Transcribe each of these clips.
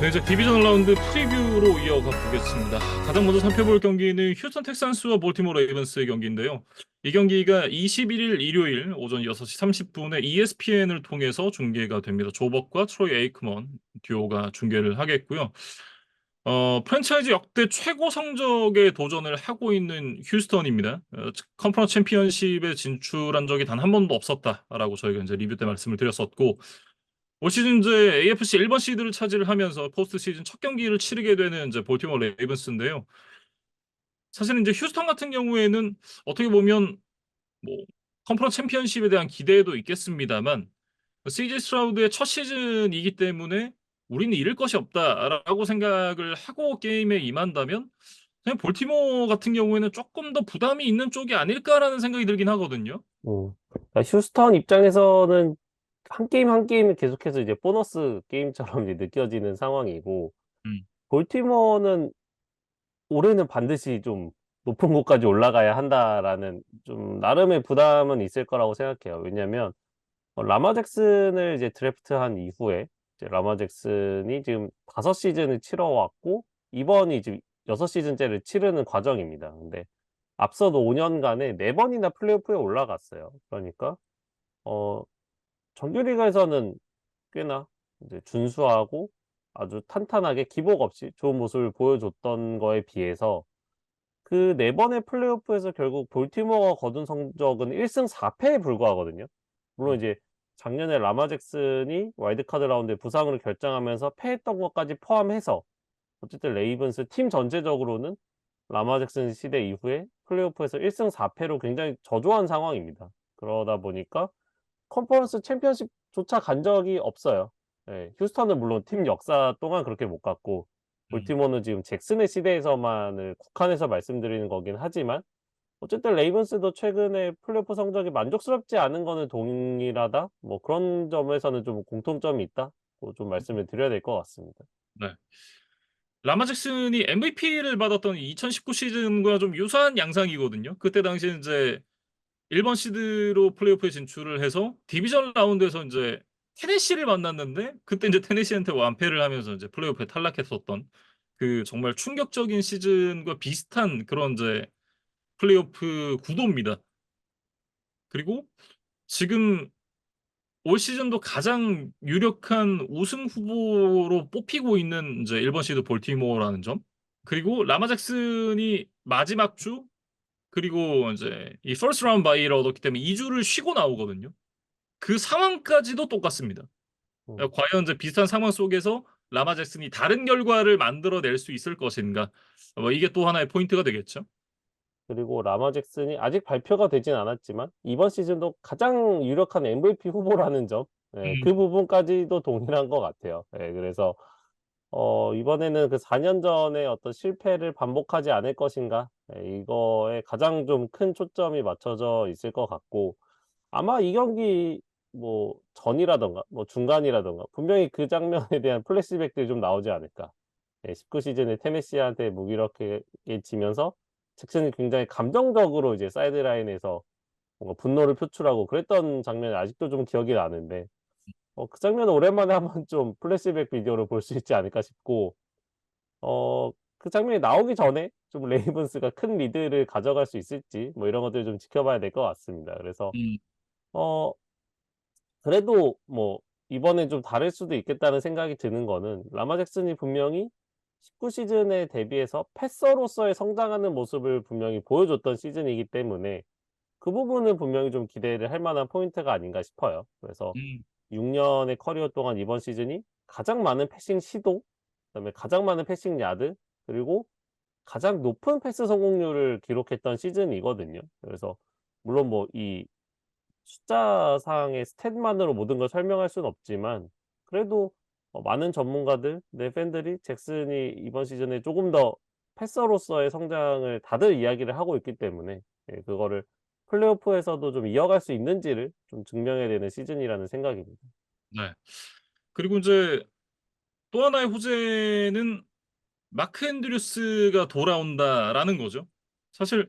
네, 이제 디비전 라운드 프리뷰로 이어가 보겠습니다. 가장 먼저 살펴볼 경기는 휴스턴 텍산스와 볼티모어 레이븐스의 경기인데요. 이 경기가 21일 일요일 오전 6시 30분에 ESPN을 통해서 중계가 됩니다. 조 버크와 트로이 에이크먼 듀오가 중계를 하겠고요. 프랜차이즈 역대 최고 성적에 도전을 하고 있는 휴스턴입니다. 컨퍼런스 챔피언십에 진출한 적이 단 한 번도 없었다라고 저희가 이제 리뷰 때 말씀을 드렸었고, 올 시즌 이제 AFC 1번 시드를 차지를 하면서 포스트 시즌 첫 경기를 치르게 되는 이제 볼티모어 레이븐스인데요. 사실은 이제 휴스턴 같은 경우에는 어떻게 보면 뭐 컨퍼런스 챔피언십에 대한 기대도 있겠습니다만, CJ 스트라우드의 첫 시즌이기 때문에 '우리는 잃을 것이 없다.'라고 생각을 하고 게임에 임한다면, 그냥 볼티모어 같은 경우에는 조금 더 부담이 있는 쪽이 아닐까라는 생각이 들긴 하거든요. 그러니까 휴스턴 입장에서는 한 게임 한 게임이 계속해서 이제 보너스 게임처럼 이제 느껴지는 상황이고, 음. 볼티모어는 올해는 반드시 좀 높은 곳까지 올라가야 한다라는 좀 나름의 부담은 있을 거라고 생각해요. 왜냐면 라마 잭슨을 이제 드래프트한 이후에 이제 라마 잭슨이 지금 5시즌을 치러 왔고, 이번이 지금 6시즌째를 치르는 과정입니다. 근데 앞서도 5년간에 4번이나 플레이오프에 올라갔어요. 그러니까 어 정규리그에서는 꽤나 이제 준수하고 아주 탄탄하게 기복 없이 좋은 모습을 보여줬던 거에 비해서, 그 4번의 플레이오프에서 결국 볼티모어가 거둔 성적은 1승 4 패에 불과하거든요. 물론 이제 작년에 라마 잭슨이 와일드카드 라운드에 부상으로 결장하면서 패했던 것까지 포함해서 어쨌든 레이븐스 팀 전체적으로는 라마 잭슨 시대 이후에 플레이오프에서 1승 4 패로 굉장히 저조한 상황입니다. 그러다 보니까 컨퍼런스 챔피언십조차 간 적이 없어요. 예. 휴스턴은 물론 팀 역사 동안 그렇게 못 갔고, 음. 볼티모어는 지금 잭슨의 시대에서만을 국한해서 말씀드리는 거긴 하지만, 어쨌든 레이븐스도 최근에 플레이오프 성적이 만족스럽지 않은 거는 동일하다, 뭐 그런 점에서는 좀 공통점이 있다고 좀 말씀을 드려야 될 것 같습니다. 네. 라마 잭슨이 MVP를 받았던 2019 시즌과 좀 유사한 양상이거든요. 그때 당시에 인제 1번 시드로 플레이오프에 진출을 해서 디비전 라운드에서 인제 테네시를 만났는데, 그때 인제 테네시한테 완패를 하면서 이제 플레이오프에 탈락했었던 그 정말 충격적인 시즌과 비슷한 그런 인제 플레이오프 구도입니다. 그리고 지금 올 시즌도 가장 유력한 우승 후보로 뽑히고 있는 인제 1번 시드 볼티모어라는 점, 그리고 라마 잭슨이 마지막 주, 그리고 인제 이 퍼스트 라운드 바이를 얻었기 때문에 2 주를 쉬고 나오거든요. 그 상황까지도 똑같습니다. 음. 과연 이제 비슷한 상황 속에서 라마 잭슨이 다른 결과를 만들어낼 수 있을 것인가. 이게 또 하나의 포인트가 되겠죠. 그리고 라마 잭슨이 아직 발표가 되진 않았지만 이번 시즌도 가장 유력한 MVP 후보라는 점, 예, 음. 그 부분까지도 동일한 것 같아요. 예, 그래서 이번에는 그 4년 전의 어떤 실패를 반복하지 않을 것인가, 예, 이거에 가장 좀 큰 초점이 맞춰져 있을 것 같고, 아마 이 경기 뭐 전이라든가 뭐 중간이라든가 분명히 그 장면에 대한 플래시백들이 좀 나오지 않을까. 예, 19 시즌에 테네시한테 무기력하게 지면서 잭슨이 굉장히 감정적으로 이제 사이드라인에서 뭔가 분노를 표출하고 그랬던 장면이 아직도 좀 기억이 나는데, 그 장면을 오랜만에 한번 좀 플래시백 비디오로 볼 수 있지 않을까 싶고, 그 장면이 나오기 전에 좀 레이븐스가 큰 리드를 가져갈 수 있을지 뭐 이런 것들을 좀 지켜봐야 될 것 같습니다. 그래서 음. 어 그래도 뭐 이번엔 좀 다를 수도 있겠다는 생각이 드는 거는, 라마 잭슨이 분명히 19 시즌에 대비해서 패서로서의 성장하는 모습을 분명히 보여줬던 시즌이기 때문에 그 부분은 분명히 좀 기대를 할 만한 포인트가 아닌가 싶어요. 그래서 음. 6 년의 커리어 동안 이번 시즌이 가장 많은 패싱 시도, 그다음에 가장 많은 패싱 야드, 그리고 가장 높은 패스 성공률을 기록했던 시즌이거든요. 그래서 물론 뭐 이 숫자상의 스탯만으로 모든 걸 설명할 수는 없지만, 그래도 많은 전문가들, 내 팬들이 잭슨이 이번 시즌에 조금 더 패서로서의 성장을 다들 이야기를 하고 있기 때문에, 예, 그거를 플레이오프에서도 좀 이어갈 수 있는지를 좀 증명해야 되는 시즌이라는 생각입니다. 네. 그리고 인제 또 하나의 호재는 '마크 앤드류스가 돌아온다.'라는 거죠. 사실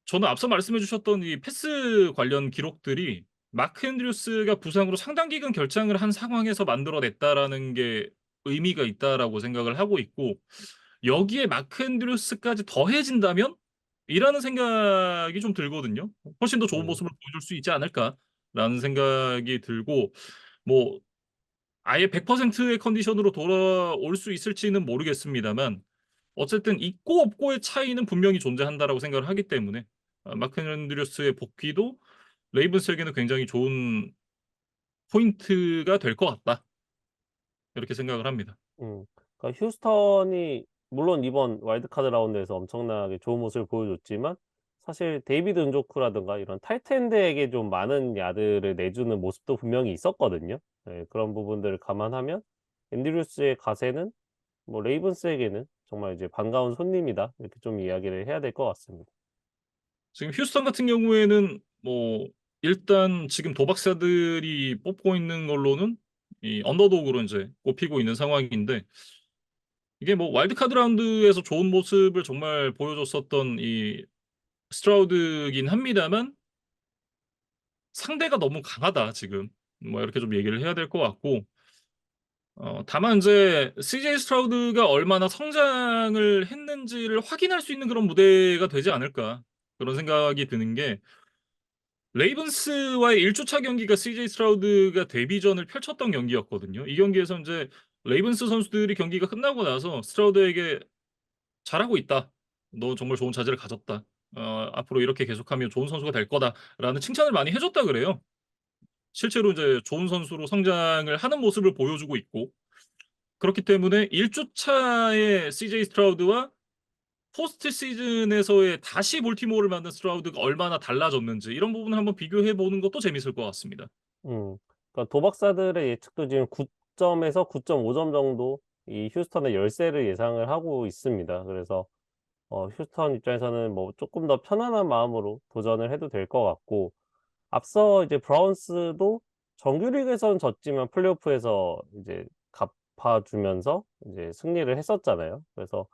저는 앞서 말씀해 주셨던 이 패스 관련 기록들이 마크 앤드류스가 부상으로 상당 기간 결장을 한 상황에서 만들어냈다라는 게 의미가 있다라고 생각을 하고 있고 여기에 마크 앤드류스까지 더해진다면? 이라는 생각이 좀 들거든요. '훨씬 더 좋은 음, 모습을 보여줄 수 있지 않을까.'라는 생각이 들고 뭐 아예 100%의 컨디션으로 돌아올 수 있을지는 모르겠습니다만 어쨌든 있고 없고의 차이는 분명히 존재한다라고 생각을 하기 때문에 마크 앤드류스의 복귀도 레이븐스에게는 굉장히 좋은 포인트가 될 것 같다. 이렇게 생각을 합니다. 그러니까 휴스턴이 물론 이번 와일드카드 라운드에서 엄청나게 좋은 모습을 보여줬지만 사실 데이비드 은조쿠라든가 이런 타이트엔드에게 좀 많은 야드를 내주는 모습도 분명히 있었거든요. 예, 그런 부분들을 감안하면 앤드류스의 가세는 뭐 레이븐스에게는 정말 이제 반가운 손님이다. 이렇게 좀 이야기를 해야 될 것 같습니다. 지금 휴스턴 같은 경우에는 뭐 일단 지금 도박사들이 뽑고 있는 걸로는 이 언더독으로 인제 꼽히고 있는 상황인데 이게 뭐 와일드카드 라운드에서 좋은 모습을 정말 보여줬었던 이 스트라우드긴 합니다만 상대가 너무 강하다 지금. 뭐 이렇게 좀 얘기를 해야 될 것 같고 다만 인제 CJ 스트라우드가 얼마나 성장을 했는지를 확인할 수 있는 그런 무대가 되지 않을까. 그런 생각이 드는 게 레이븐스와의 1 주차 경기가 CJ 스트라우드가 데뷔전을 펼쳤던 경기였거든요. 이 경기에서 인제 레이븐스 선수들이 경기가 끝나고 나서 스트라우드에게 "잘하고 있다. 너 정말 좋은 자질을 가졌다. 앞으로 이렇게 계속하면 좋은 선수가 될 거다."라는 칭찬을 많이 해 줬다 그래요. 실제로 이제 좋은 선수로 성장을 하는 모습을 보여주고 있고 그렇기 때문에 1 주차의 CJ 스트라우드와 포스트 시즌에서의 다시 볼티모어를 만든 스트라우드가 얼마나 달라졌는지 이런 부분을 한번 비교해 보는 것도 재밌을 것 같습니다. 음. 그러니까 도박사들의 예측도 지금 9 점에서 9.5점 정도 이 휴스턴의 열세를 예상을 하고 있습니다. 그래서 휴스턴 입장에서는 뭐 쪼끔 더 편안한 마음으로 도전을 해도 될 것 같고 앞서 이제 브라운스도 정규리그에서는 졌지만 플레이오프에서 이제 갚아 주면서 이제 승리를 했었잖아요. 그래서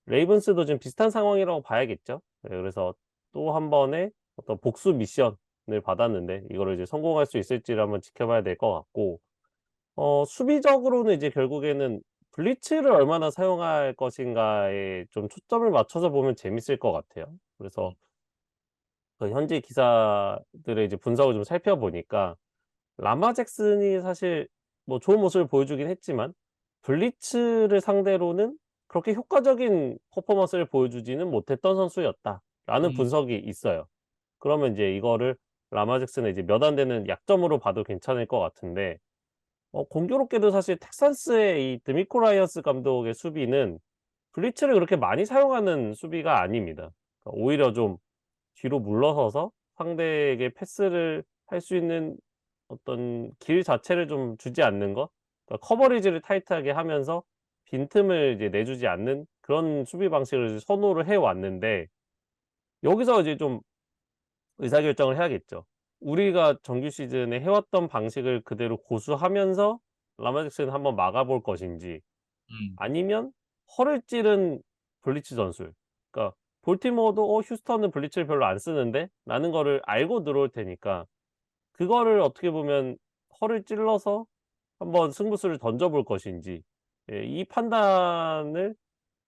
레이븐스도 지금 비슷한 상황이라고 봐야겠죠. 네, 그래서 또 한 번의 어떤 복수 미션을 받았는데 이거를 이제 성공할 수 있을지를 한번 지켜봐야 될 것 같고 수비적으로는 이제 결국에는 블리츠를 얼마나 사용할 것인가에 좀 초점을 맞춰서 보면 재밌을 것 같아요. 그래서 음. 그 현지 기사들의 이제 분석을 좀 살펴보니까 라마 잭슨이 사실 뭐 좋은 모습을 보여주긴 했지만 블리츠를 상대로는 그렇게 효과적인 퍼포먼스를 보여주지는 못했던 선수였다라는 음. 분석이 있어요. 그러면 이제 이거를 라마 잭슨의 이제 몇 안 되는 약점으로 봐도 괜찮을 것 같은데 공교롭게도 사실 텍사스의 이 드미코 라이언스 감독의 수비는 블리츠를 그렇게 많이 사용하는 수비가 아닙니다. 그러니까 오히려 좀 뒤로 물러서서 상대에게 패스를 할 수 있는 어떤 길 자체를 좀 주지 않는 것? 그러니까 커버리지를 타이트하게 하면서 빈틈을 이제 내주지 않는 그런 수비 방식을 선호를 해 왔는데 여기서 이제 좀 의사결정을 해야겠죠. 우리가 정규 시즌에 해 왔던 방식을 그대로 고수하면서 라마 잭슨을 한번 막아 볼 것인지 음. 아니면 허를 찌른 블리츠 전술. 그러니까 볼티모어도 '휴스턴은 블리츠를 별로 안 쓰는데?'라는 거를 알고 들어올 테니까 그거를 어떻게 보면 허를 찔러서 한번 승부수를 던져 볼 것인지 예, 이 판단을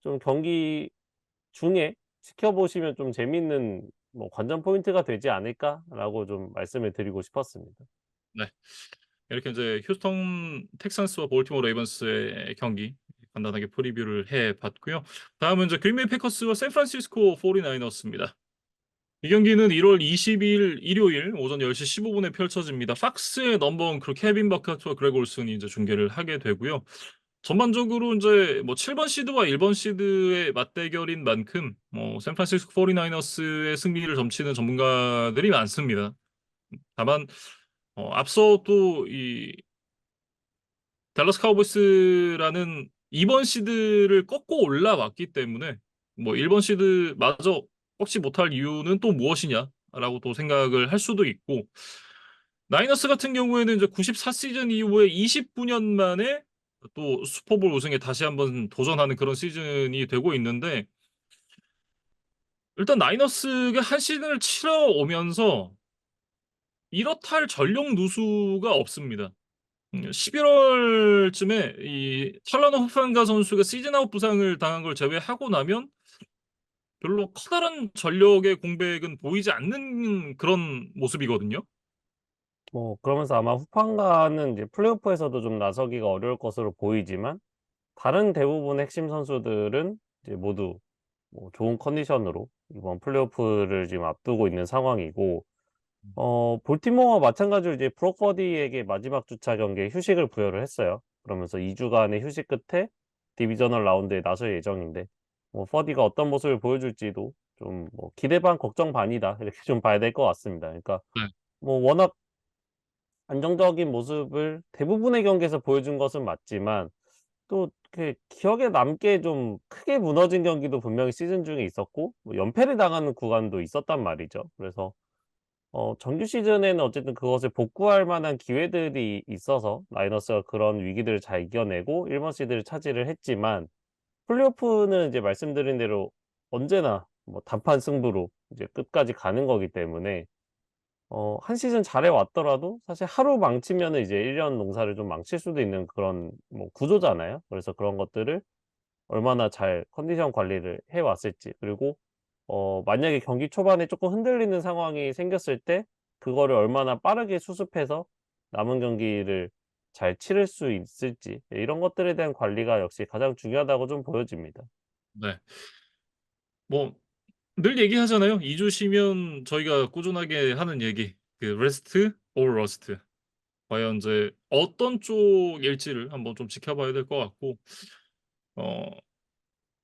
좀 경기 중에 지켜보시면 좀 재밌는 뭐 '관전 포인트가 되지 않을까?'라고 좀 말씀을 드리고 싶었습니다. 네. 이렇게 인제 휴스턴 텍산스와 볼티모어 레이번스의 경기 간단하게 프리뷰를 해 봤고요. 다음은 이제 그린베이 패커스와 샌프란시스코 49어스입니다. 이 경기는 1월 22일 일요일 오전 10시 15분에 펼쳐집니다. 팍스의 넘버원 크루 케빈 버카트와 그레그 올슨이 인제 중계를 하게 되고요. 전반적으로 인제 뭐 7번 시드와 1번 시드의 맞대결인 만큼 샌프란시스코 49어스의 승리를 점치는 전문가들이 많습니다. 다만 앞서 또 이 댈러스 카우보이스라는 2번 시드를 꺾고 올라왔기 때문에 뭐 '1번 시드마저 꺾지 못할 이유는 또 무엇이냐.'라고 또 생각을 할 수도 있고 나이너스 같은 경우에는 이제 94 시즌 이후에 29년 만에 또 슈퍼볼 우승에 다시 한번 도전하는 그런 시즌이 되고 있는데 일단 나이너스가 한 시즌을 치러 오면서 이렇다 할 전력 누수가 없습니다. 11월쯤에 이 탈라노 후판가 선수가 시즌 아웃 부상을 당한 걸 제외하고 나면 별로 커다란 전력의 공백은 보이지 않는 그런 모습이거든요. 뭐 그러면서 아마 후판가는 이제 플레이오프에서도 좀 나서기가 어려울 것으로 보이지만 다른 대부분의 핵심 선수들은 이제 모두 뭐 좋은 컨디션으로 이번 플레이오프를 지금 앞두고 있는 상황이고 볼티모어와 마찬가지로 이제 브록 버디에게 마지막 주차 경기에 휴식을 부여를 했어요. 그러면서 2주간의 휴식 끝에 디비저널 라운드에 나설 예정인데 뭐 퍼디가 어떤 모습을 보여줄지도 좀 뭐 기대 반 걱정 반이다 이렇게 좀 봐야 될 것 같습니다. 그러니까 네. 뭐 워낙 안정적인 모습을 대부분의 경기에서 보여준 것은 맞지만 또 이렇게 기억에 남게 좀 크게 무너진 경기도 분명히 시즌 중에 있었고 뭐 연패를 당하는 구간도 있었단 말이죠. 그래서 정규 시즌에는 어쨌든 그것을 복구할 만한 기회들이 있어서 라이너스가 그런 위기들을 잘 이겨내고 1번 시드를 차지를 했지만 플레이오프는 이제 말씀드린 대로 언제나 뭐 단판 승부로 이제 끝까지 가는 거기 때문에 한 시즌 잘해 왔더라도 사실 하루 망치면은 이제 1년 농사를 좀 망칠 수도 있는 그런 뭐 구조잖아요. 그래서 그런 것들을 얼마나 잘 컨디션 관리를 해 왔을지 그리고 만약에 경기 초반에 쪼끔 흔들리는 상황이 생겼을 때 그거를 얼마나 빠르게 수습해서 남은 경기를 잘 치를 수 있을지 이런 것들에 대한 관리가 역시 가장 중요하다고 좀 보여집니다. 네. 뭐 늘 얘기하잖아요. 2주 쉬면 저희가 꾸준하게 하는 얘기. 그 레스트 or 러스트. 과연 이제 어떤 쪽일지를 한번 좀 지켜봐야 될 것 같고 어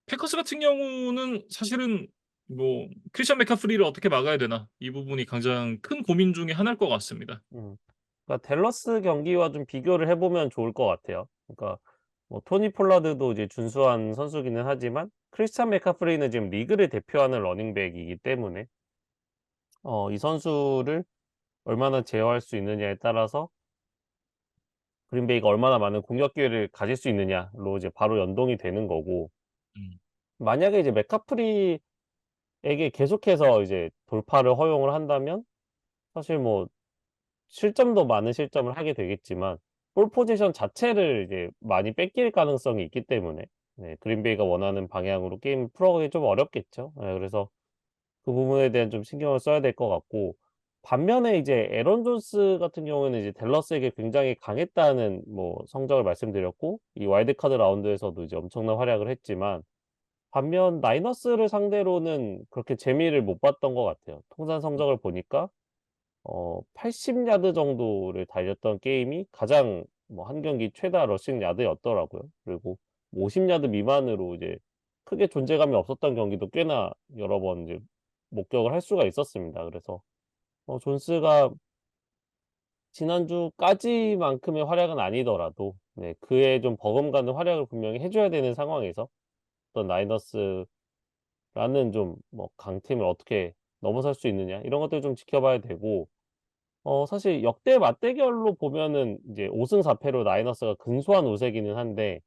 패커스 같은 경우는 사실은 뭐 '크리스찬 맥카프리를 어떻게 막아야 되나.' 이 부분이 가장 큰 고민 중에 하나일 것 같습니다. 음. 그러니까 댈러스 경기와 좀 비교를 해 보면 좋을 것 같아요. 그러니까 뭐 토니 폴라드도 이제 준수한 선수기는 하지만 크리스찬 맥카프리는 지금 리그를 대표하는 러닝백이기 때문에 이 선수를 얼마나 제어할 수 있느냐에 따라서 그린베이가 얼마나 많은 공격 기회를 가질 수 있느냐로 이제 바로 연동이 되는 거고 음. 만약에 이제 맥카프리에게 계속해서 이제 돌파를 허용을 한다면 사실 뭐 실점도 많은 실점을 하게 되겠지만 볼 포지션 자체를 이제 많이 뺏길 가능성이 있기 때문에 네 그린베이가 원하는 방향으로 게임을 풀어가기 좀 어렵겠죠. 예 그래서 그 부분에 대한 좀 신경을 써야 될 것 같고 반면에 이제 에런 존스 같은 경우에는 이제 댈러스에게 굉장히 강했다는 뭐 성적을 말씀드렸고 이 와일드 카드 라운드에서도 이제 엄청난 활약을 했지만 반면 나이너스를 상대로는 그렇게 재미를 못 봤던 것 같아요. 통산 성적을 보니까 80 야드 정도를 달렸던 게임이 가장 뭐 한 경기 최다 러싱 야드였더라고요. 그리고 50 야드 미만으로 이제 크게 존재감이 없었던 경기도 꽤나 여러 번 이제 목격을 할 수가 있었습니다. 그래서 존스가 지난주까지만큼의 활약은 아니더라도 네 그에 좀 버금가는 활약을 분명히 해 줘야 되는 상황에서 어떤 나이너스라는 좀 뭐 강팀을 어떻게 넘어설 수 있느냐 이런 것들을 좀 지켜봐야 되고 사실 역대 맞대결로 보면은 이제 5승 4 패로 나이너스가 근소한 우세기는 한데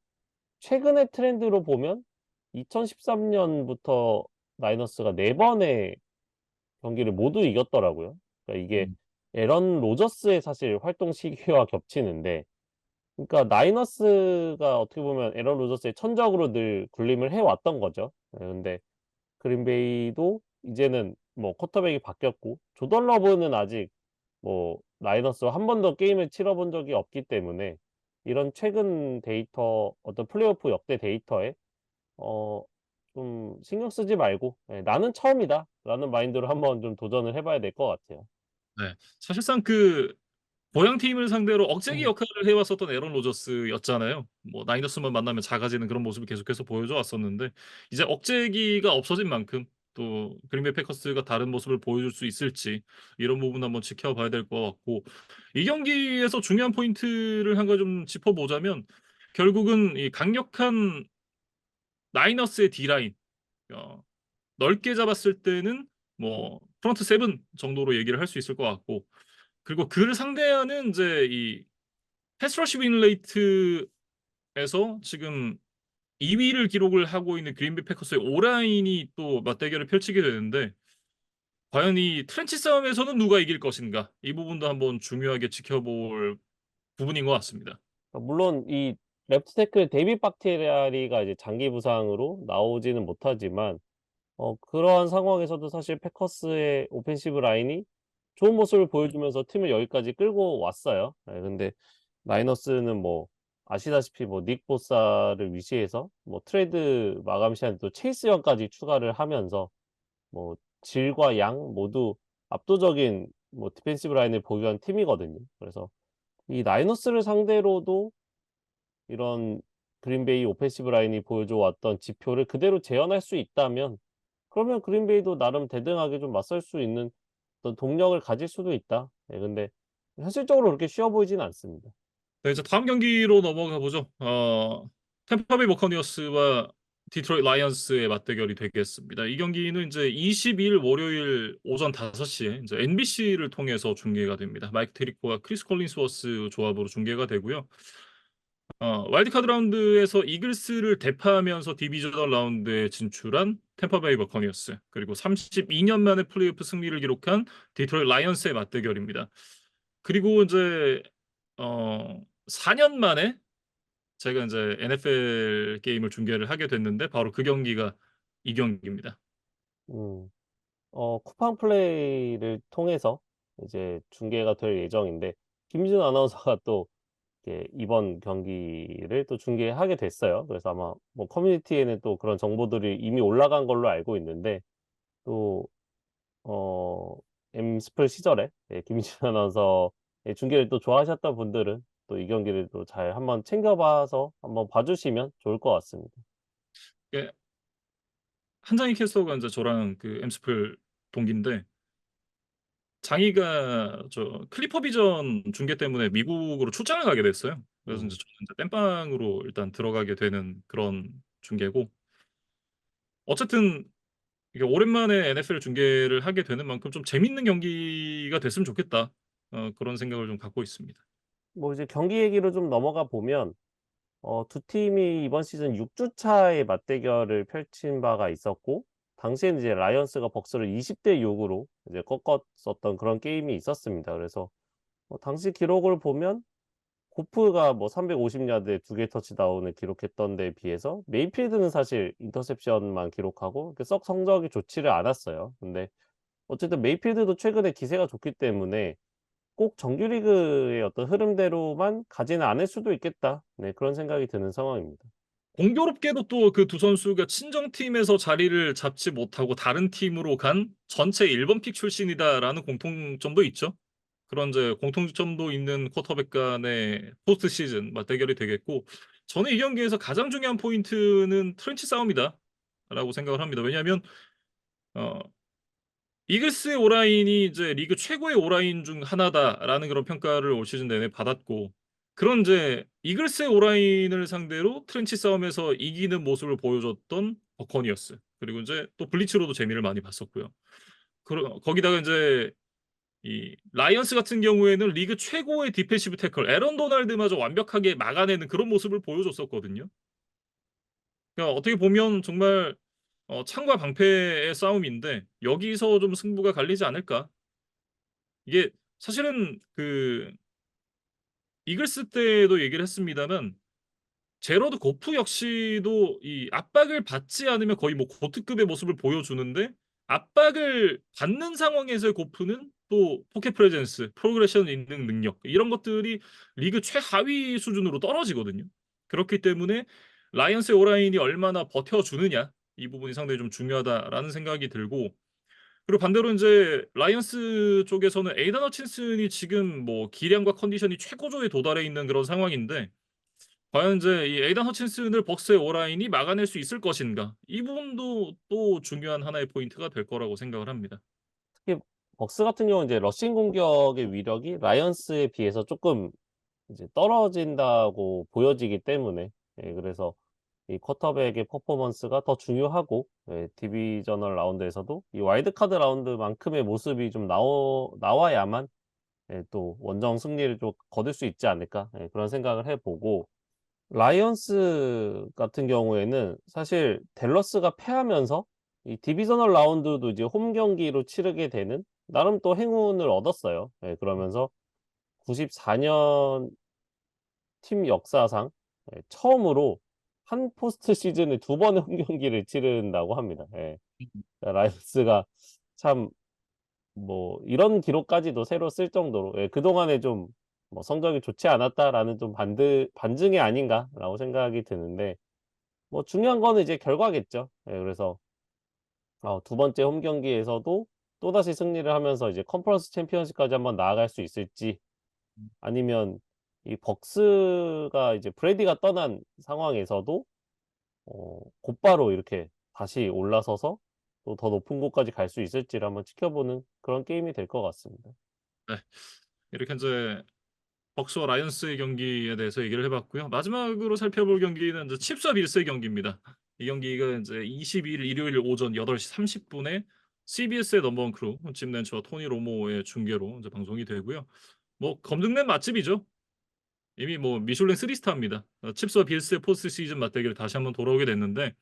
최근의 트렌드로 보면 2013 년부터 나이너스가 4 번의 경기를 모두 이겼더라고요. 그러니까 이게 음. 에런 로저스의 사실 활동 시기와 겹치는데 그러니까 나이너스가 어떻게 보면 에런 로저스의 천적으로 늘 군림을 해 왔던 거죠. 근데 그린베이도 이제는 뭐 쿼터백이 바뀌었고 조던 러브는 아직 뭐 라이너스와 한 번도 게임을 치러 본 적이 없기 때문에 이런 최근 데이터 어떤 플레이오프 역대 데이터에 어 좀 신경 쓰지 말고 예 '나는 처음이다.'라는 마인드로 한번 좀 도전을 해 봐야 될 것 같아요. 네. 사실상 그 고향 팀을 상대로 억제기 역할을 해 왔었던 에런 로저스였잖아요. 뭐 나이너스만 만나면 작아지는 그런 모습을 계속해서 보여줘 왔었는데 이제 억제기가 없어진 만큼 또 그린베이 패커스가 다른 모습을 보여줄 수 있을지 이런 부분 한번 지켜봐야 될 것 같고 이 경기에서 중요한 포인트를 한 가지 좀 짚어보자면 결국은 이 강력한 나이너스의 D라인 어 넓게 잡았을 때는 뭐 프런트 세븐 정도로 얘기를 할 수 있을 것 같고 그리고 그를 상대하는 인제 이 패스 러시 윈 레이트에서 지금 2 위를 기록을 하고 있는 그린베이 패커스의 오라인이 또 맞대결을 펼치게 되는데 과연 이 트렌치 싸움에서는 누가 이길 것인가? 이 부분도 한번 중요하게 지켜볼 부분인 것 같습니다. 물론 이 레프트 태클 데이빗 박티아리가 이제 장기 부상으로 나오지는 못하지만 그러한 상황에서도 사실 패커스의 오펜시브 라인이 좋은 모습을 보여주면서 팀을 여기까지 끌고 왔어요. 예, 근데 나이너스는 뭐 아시다시피 뭐 닉 보사를 위시해서 뭐 트레이드 마감 시한에 또 체이스 영까지 추가를 하면서 뭐 질과 양 모두 압도적인 뭐 디펜시브 라인을 보유한 팀이거든요. 그래서 이 나이너스를 상대로도 이런 그린베이 오펜시브 라인이 보여줘 왔던 지표를 그대로 재현할 수 있다면 그러면 그린베이도 나름 대등하게 좀 맞설 수 있는 어떤 동력을 가질 수도 있다. 예, 근데 현실적으로 그렇게 쉬워 보이지는 않습니다. 네, 이제 다음 경기로 넘어가 보죠. 템파베이 버커니어스와 디트로이트 라이언스의 맞대결이 되겠습니다. 이 경기는 이제 22일 월요일 오전 5시에 이제 NBC를 통해서 중계가 됩니다. 마이크 테리코와 크리스 콜린스워스 조합으로 중계가 되고요. 와일드카드 라운드에서 이글스를 대파하면서 디비저널 라운드에 진출한 템파베이 버커니어스, 그리고 32년 만에 플레이오프 승리를 기록한 디트로이트 라이언스의 맞대결입니다. 그리고 이제 4년 만에 제가 이제 NFL 게임을 중계를 하게 됐는데 바로 그 경기가 이 경기입니다. 음. 쿠팡 플레이를 통해서 이제 중계가 될 예정인데 김진우 아나운서가 또 이번 경기를 또 중계하게 됐어요. 그래서 아마 뭐 커뮤니티에는 또 그런 정보들이 이미 올라간 걸로 알고 있는데 또 어, 엠스플 시절에 김진우 아나운서의 중계를 또 좋아하셨던 분들은 또 이 경기를 또 잘 한번 챙겨봐서 한번 봐주시면 좋을 것 같습니다. 예, 한장희 캐스터가 이제 저랑 그 엠스플 동기인데 장이가 저 클리퍼 비전 중계 때문에 미국으로 출장을 가게 됐어요. 그래서 이제 음. 저는 이제 땜빵으로 일단 들어가게 되는 그런 중계고, 어쨌든 이게 오랜만에 NFL 중계를 하게 되는 만큼 좀 재밌는 경기가 됐으면 좋겠다. 그런 생각을 좀 갖고 있습니다. 뭐 이제 경기 얘기로 좀 넘어가 보면 두 팀이 이번 시즌 6주 차의 맞대결을 펼친 바가 있었고 당시에는 이제 라이언스가 벅스를 20대 6으로 이제 꺾었었던 그런 게임이 있었습니다. 그래서 당시 기록을 보면 고프가 뭐 350야드에 2개 터치다운을 기록했던 데에 비해서 메이필드는 사실 인터셉션만 기록하고 썩 성적이 좋지를 않았어요. 근데 어쨌든 메이필드도 최근에 기세가 좋기 때문에 꼭 정규리그의 어떤 흐름대로만 가지는 않을 수도 있겠다. 네, 그런 생각이 드는 상황입니다. 공교롭게도 또 그 두 선수가 친정팀에서 자리를 잡지 못하고 다른 팀으로 간 전체 1번 픽 출신이다라는 공통점도 있죠. 그런 이제 공통점도 있는 쿼터백 간의 포스트 시즌 맞대결이 되겠고, 저는 이 경기에서 가장 중요한 포인트는 트렌치 싸움이다라고 생각을 합니다. 왜냐하면 어, 이글스의 오라인이 이제 리그 최고의 오라인 중 하나다라는 그런 평가를 올 시즌 내내 받았고, 그런 이제 이글스의 오라인을 상대로 트렌치 싸움에서 이기는 모습을 보여줬던 버커니어스, 그리고 이제 또 블리츠로도 재미를 많이 봤었고요. 거기다가 이제 이 라이언스 같은 경우에는 리그 최고의 디펜시브 태클 에런 도널드마저 완벽하게 막아내는 그런 모습을 보여줬었거든요. 그러니까 어떻게 보면 정말 창과 방패의 싸움인데 여기서 좀 승부가 갈리지 않을까. 이게 사실은 그 이글스 때도 얘기를 했습니다만 제러드 고프 역시도 이 압박을 받지 않으면 거의 뭐 고트급의 모습을 보여주는데, 압박을 받는 상황에서의 고프는 또 포켓 프레젠스, 프로그레션 있는 능력, 이런 것들이 리그 최하위 수준으로 떨어지거든요. 그렇기 때문에 라이언스의 오라인이 얼마나 버텨주느냐, 이 부분이 상당히 좀 중요하다라는 생각이 들고, 그리고 반대로 이제 라이언스 쪽에서는 에이단 허친슨이 지금 뭐 기량과 컨디션이 최고조에 도달해 있는 그런 상황인데 과연 이제 이 에이단 허친슨을 벅스의 오라인이 막아낼 수 있을 것인가? 이 부분도 또 중요한 하나의 포인트가 될 거라고 생각을 합니다. 특히 벅스 같은 경우는 이제 러싱 공격의 위력이 라이언스에 비해서 조금 이제 떨어진다고 보여지기 때문에 그래서 이 쿼터백의 퍼포먼스가 더 중요하고 디비저널 라운드에서도 이 와일드카드 라운드만큼의 모습이 좀 나와야만 또 원정 승리를 좀 거둘 수 있지 않을까 그런 생각을 해보고 라이언스 같은 경우에는 사실 댈러스가 패하면서 이 디비저널 라운드도 이제 홈 경기로 치르게 되는 나름 또 행운을 얻었어요. 그러면서 94년 팀 역사상 처음으로 한 포스트 시즌에 두 번의 홈경기를 치른다고 합니다. 예. 라이언스가 참 뭐 이런 기록까지도 새로 쓸 정도로 그동안에 좀 뭐 성적이 좋지 않았다라는 좀 반증이 아닌가라고 생각이 드는데 뭐 중요한 거는 이제 결과겠죠. 그래서 두 번째 홈 경기에서도 또다시 승리를 하면서 이제 컨퍼런스 챔피언십까지 한번 나아갈 수 있을지 아니면 이 벅스가 이제 브래디가 떠난 상황에서도 곧바로 이렇게 다시 올라서서 또 더 높은 곳까지 갈 수 있을지를 한번 지켜보는 그런 게임이 될 것 같습니다. 네. 이렇게 인제 벅스와 라이언스의 경기에 대해서 얘기를 해 봤고요. 마지막으로 살펴볼 경기는 이제 칩스와 빌스의 경기입니다. 이 경기가 인제 22일 일요일 오전 8시 30 분에 CBS의 넘버원 크루 짐 렌처와 토니 로모의 중계로 인제 방송이 되고요. 뭐 검증된 맛집이죠. 이미 뭐 미슐랭 3 스타입니다. 칩스와 빌스의 포스트 시즌 맞대결이 다시 한번 돌아오게 됐는데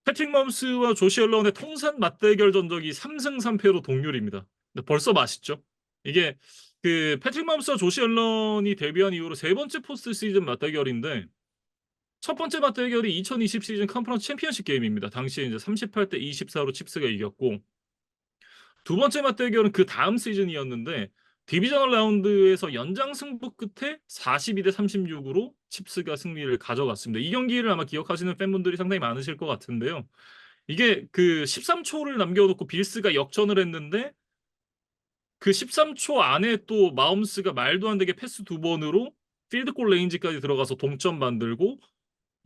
패트릭 맘스와 조시 앨런의 통산 맞대결 전적이 3승 3패로 동률입니다. 근데 벌써 맛있죠. 이게 그 패트릭 맘스와 조시 앨런이 데뷔한 이후로 세 번째 포스트 시즌 맞대결인데 첫 번째 맞대결이 2020 시즌 컨퍼런스 챔피언십 게임입니다. 당시에 이제 38대 24로 칩스가 이겼고 두 번째 맞대결은 그다음 시즌이었는데 디비저널 라운드에서 연장 승부 끝에 42대 36으로 칩스가 승리를 가져갔습니다. 이 경기를 아마 기억하시는 팬분들이 상당히 많으실 것 같은데요. 이게 그 13초를 남겨 놓고 빌스가 역전을 했는데 그 13초 안에 또 마홈스가 말도 안 되게 패스 두 번으로 필드 골 레인지까지 들어가서 동점 만들고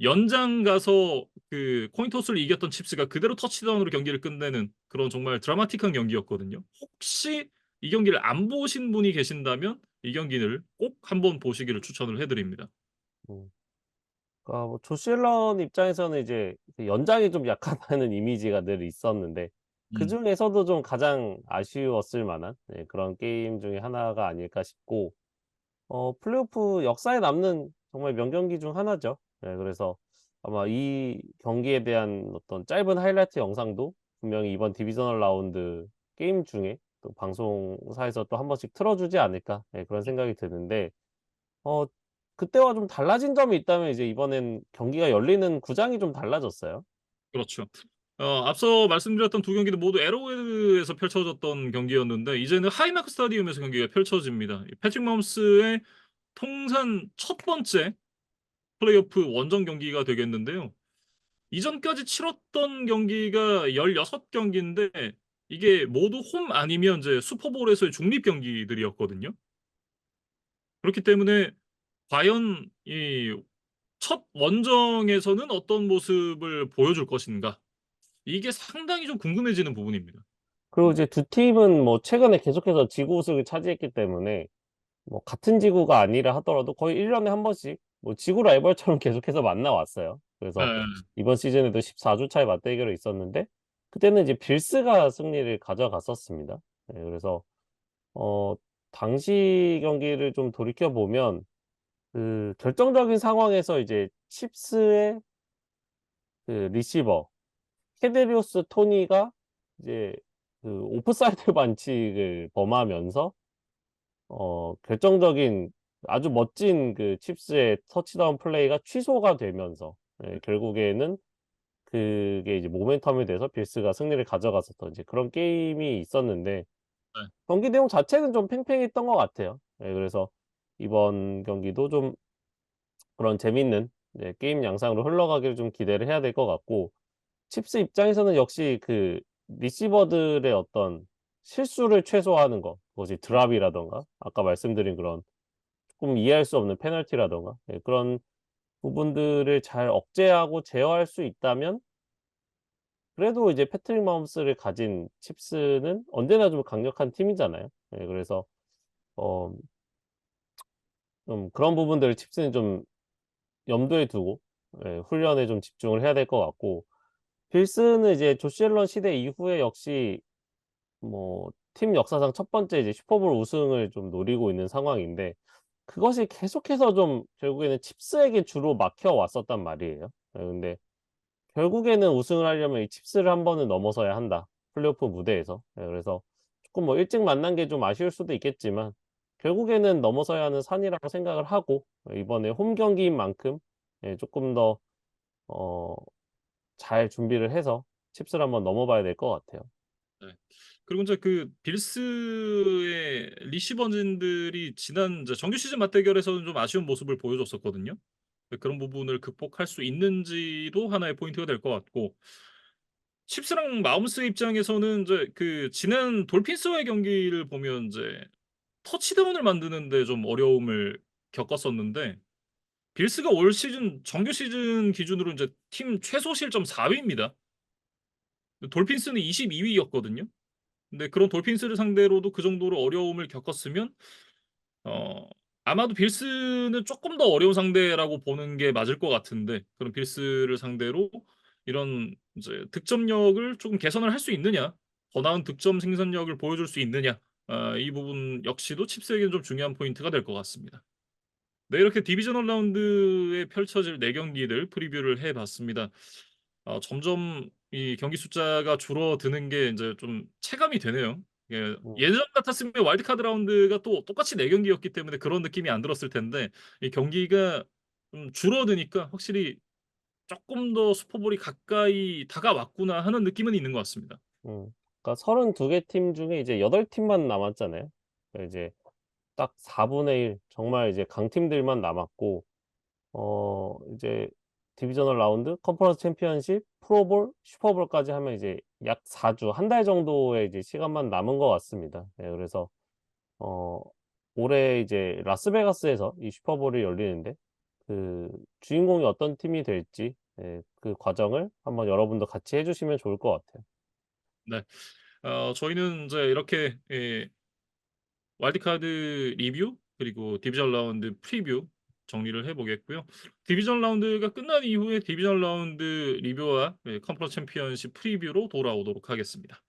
연장 가서 그 코인 토스를 이겼던 칩스가 그대로 터치다운으로 경기를 끝내는 그런 정말 드라마틱한 경기였거든요. 혹시 이 경기를 안 보신 분이 계신다면 이 경기를 꼭 한번 보시기를 추천을 해 드립니다. 음. 그러니까 뭐 조시 앨런 입장에서는 이제 그 연장이 좀 약하다는 이미지가 늘 있었는데 음. 그중에서도 좀 가장 아쉬웠을 만한 그런 게임 중에 하나가 아닐까 싶고 플레이오프 역사에 남는 정말 명경기 중 하나죠. 그래서 아마 이 경기에 대한 어떤 짧은 하이라이트 영상도 분명히 이번 디비저널 라운드 게임 중에 또 방송사에서 또 한 번씩 틀어 주지 않을까 그런 생각이 드는데 어 그때와 좀 달라진 점이 있다면 이제 이번엔 경기가 열리는 구장이 좀 달라졌어요. 그렇죠. 앞서 말씀드렸던 두 경기도 모두 에로헤드에서 펼쳐졌던 경기였는데 이제는 하이마크 스타디움에서 경기가 펼쳐집니다. 이 패트릭 마홈스의 통산 첫 번째 플레이오프 원정 경기가 되겠는데요. 이전까지 치렀던 경기가 16 경기인데 이게 모두 홈 아니면 이제 슈퍼볼에서의 중립 경기들이었거든요. 그렇기 때문에 과연 이 첫 원정에서는 어떤 모습을 보여줄 것인가 이게 상당히 좀 궁금해지는 부분입니다. 그리고 음. 이제 두 팀은 뭐 최근에 계속해서 지구 우승을 차지했기 때문에 뭐 같은 지구가 아니라 하더라도 거의 1 년에 한 번씩 뭐 지구 라이벌처럼 계속해서 만나 왔어요. 그래서 예. 이번 시즌에도 14주 차의 맞대결이 있었는데 그때는 이제 빌스가 승리를 가져갔었습니다. 그래서 어 당시 경기를 좀 돌이켜 보면 그 결정적인 상황에서 이제 칩스의 그 리시버 케데리우스 토니가 이제 그 오프사이드 반칙을 범하면서 결정적인 아주 멋진 그 칩스의 터치다운 플레이가 취소가 되면서 결국에는 그게 이제 모멘텀이 돼서 빌스가 승리를 가져갔었던 이제 그런 게임이 있었는데 네. 경기 내용 자체는 좀 팽팽했던 것 같아요. 그래서 이번 경기도 좀 그런 재밌는 게임 양상으로 흘러가기를 좀 기대를 해야 될 것 같고 칩스 입장에서는 역시 그 리시버들의 어떤 실수를 최소화하는 것 그것이 드랍이라든가 아까 말씀드린 그런 조금 이해할 수 없는 페널티라든가 그런 부분들을 잘 억제하고 제어할 수 있다면 그래도 이제 패트릭 마홈스를 가진 칩스는 언제나 좀 강력한 팀이잖아요. 그래서 어 좀 그런 부분들을 칩스는 좀 염두에 두고 훈련에 좀 집중을 해야 될 것 같고 빌스는 이제 조시 앨런 시대 이후에 역시 뭐 팀 역사상 첫 번째 이제 슈퍼볼 우승을 좀 노리고 있는 상황인데 그것이 계속해서 좀 결국에는 칩스에게 주로 막혀 왔었단 말이에요. 근데 결국에는 우승을 하려면 이 칩스를 한 번은 넘어서야 한다. 플레이오프 무대에서. 그래서 조금 뭐 일찍 만난 게 좀 아쉬울 수도 있겠지만 결국에는 넘어서야 하는 산이라고 생각을 하고 이번에 홈 경기인 만큼 조금 더 잘 준비를 해서 칩스를 한번 넘어봐야 될 것 같아요. 네. 그리고 이제 그 빌스의 리시버진들이 지난 이제 정규 시즌 맞대결에서는 좀 아쉬운 모습을 보여줬었거든요. 그런 부분을 극복할 수 있는지도 하나의 포인트가 될 것 같고 칩스랑 마홈스 입장에서는 이제 그 지난 돌핀스와의 경기를 보면 이제 터치다운을 만드는데 좀 어려움을 겪었었는데 빌스가 올 시즌 정규 시즌 기준으로 이제 팀 최소 실점 4위입니다. 돌핀스는 22위였거든요. 근데 그런 돌핀스를 상대로도 그 정도로 어려움을 겪었으면 어 아마도 빌스는 쪼끔 더 어려운 상대라고 보는 게 맞을 것 같은데 그런 빌스를 상대로 이런 이제 득점력을 쪼금 개선을 할 수 있느냐, 더 나은 득점 생산력을 보여줄 수 있느냐, 이 부분 역시도 칩스에게는 좀 중요한 포인트가 될 것 같습니다. 네, 이렇게 디비저널 라운드에 펼쳐질 4 경기들 프리뷰를 해 봤습니다. 점점 이 경기 숫자가 줄어드는 게 인제 좀 체감이 되네요. 예, 음, 예전 같았으면 와일드카드 라운드가 또 똑같이 4 경기였기 때문에 그런 느낌이 안 들었을 텐데 이 경기가 좀 줄어드니까 확실히 '쪼끔 더 슈퍼볼이 가까이 다가왔구나.' 하는 느낌은 있는 것 같습니다. 그러니까 32개 팀 중에 이제 8팀만 남았잖아요. 그러니까 이제 딱 4분의 1 정말 이제 강팀들만 남았고 이제 디비저널 라운드, 컨퍼런스 챔피언십, 프로볼, 슈퍼볼까지 하면 이제 약 4 주, 한 달 정도의 이제 시간만 남은 것 같습니다. 네, 그래서 어 올해 이제 라스베가스에서 이 슈퍼볼이 열리는데 그 주인공이 어떤 팀이 될지 그 과정을 한번 여러분도 같이 해 주시면 좋을 것 같아요. 네. 저희는 인제 이렇게 와일드카드 리뷰 그리고 디비전 라운드 프리뷰 정리를 해 보겠고요. 디비전 라운드가 끝난 이후에 디비전 라운드 리뷰와 컨퍼런스 챔피언십 프리뷰로 돌아오도록 하겠습니다.